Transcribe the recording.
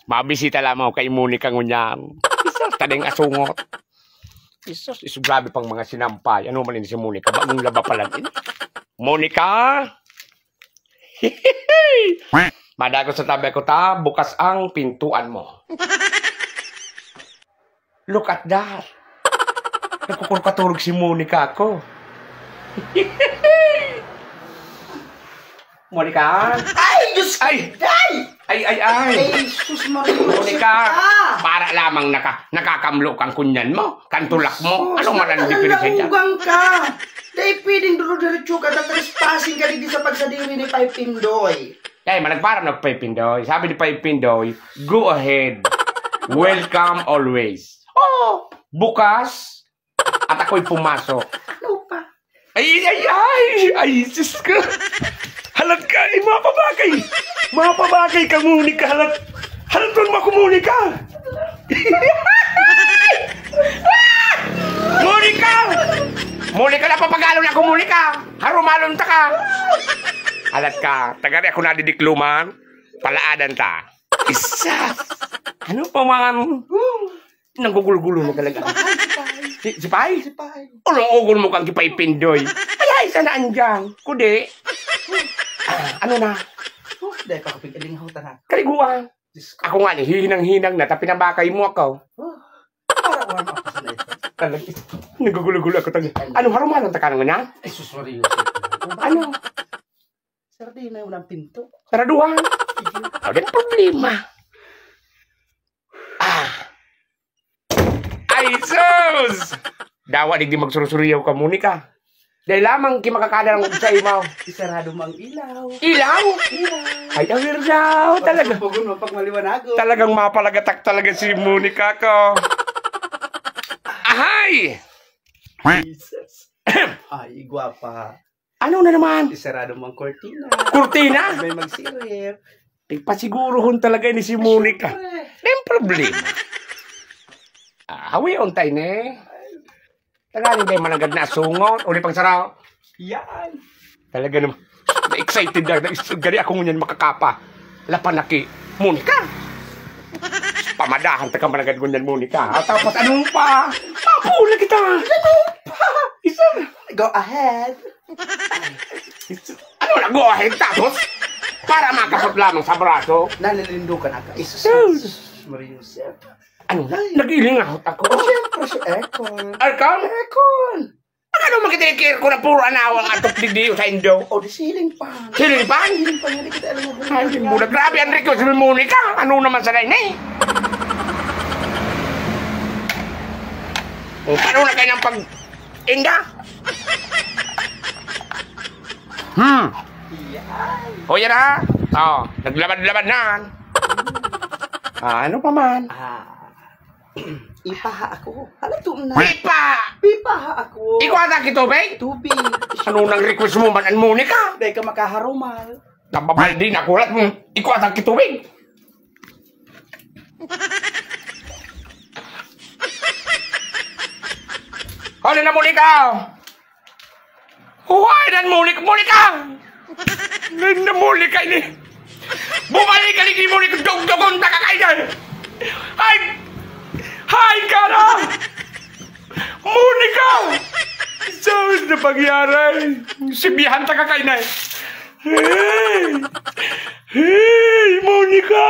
Mabisita lamang kay Monica ngunyang. Isos, tadeng asungot. Isos, grabe pang mga sinampay. Ano man si Monica? Bagong laba pa lang. Monica! Madago sa tabi ko ta, bukas ang pintuan mo. Look at that. Nagkukulkatulog si Monica ako. Monica? Ay, Diyos ko! Ay, sus Maria. Monica, para lamang nakakamlo kang kunyan mo, kantulak mo. Anong man ang diferensya dyan? Nalaugang ka. Dahil pwedeng duro-diretso ka, trespassing ka din sa pagsadiri ni Pai Pindoy. Ay, malagparam na Pai Pindoy. Sabi ni Pai Pindoy, go ahead. Welcome always. Oh, bukas, at ako'y pumasok. Ano pa? Ay, sis ka. Halat ka, mapabagay. Mapabagay ka, Monica. Halat doon makumuni ka. Monica na papagalo na kumuni ka. Harumalon ta ka. Halat ka. Tagari ako nadidikluman. Palaadan ta. Isa. Ano pa mga... Nanggugul-gulo na talaga. Si Pai? Si Pai. Ulong-ugol mo kang Pai Pindoy. Ay, isa na andyan. Kundi. Ano na? Dahil pa kapag alinghutan na. Kaliguan. Ako nga ni, hinang-hinang na, tapi nabakay mo ako. Para warm up sa na ito. Talagang, nagugulo-gulo ako talaga. Ano, harumalang taka naman yan? Ay, sus Maria. Ano? Sardina yung pinto. Saraduhan. Ano problema? Ay, sus! Dawa, di magsurusuriyaw ka, Monica. Dahil lamang kimakakada ng sa imaw. Isarado mang ilaw. Ilaw? Ay, awir daw. Talaga. Talagang mapalagatak talaga si Monica ko. Ahay! Jesus. Ay, guwapa. Ano na naman? Isarado mang kortina. Kurtina? May magsirip. Ipasigurohon talaga ni si Monica. May problema. Hawi untay ne. Tagalin ba yung managad na sungot? Uli pang saraw. Yan. Talaga naman. Na-excited na. Gani ako ngunyan makakapa. Lapanaki. Monica. Pamadahan ta ka managad ngunyan Monica. At tapos anong pa? Mapula kita. Anong pa? Isa. Go ahead. Ano na go ahead tapos? Para makasot lamang sa braso. Nalilindukan ako. Isus. Maria Joseph. Ano na? Nag-iling ako. Siyempre si Ekon. Ekon? Ano magkitinikir ko na puro anawang atop digdiyo sa Indo? O, di siling pan. Siling pan? Siling pan, hindi kita alam mo. Ay, hindi mo na. Grabe, Enrico, si Monica. Ano naman sa na eh? O, paano na kayo ng pag-inda? O, yan ha? O, naglabad-labad na. Ano pa man? Ipaha ako. Ano ito na? Ipaha ako. Ikaw ata kitubig? Tubig. Ano nang request mo man, Monica? Dahil ka makaharumal. Nababal din ako lahat mo. Ikaw ata kitubig. Ano na, Monica? Huwag na, Monica! Na, Monica, ini. Bumalik ka ni Monica. Dog-dogon na kakainan. Hi, Kara! Monica! Saan na pangyari? Sibihan ta kakainan. Hey, Monica!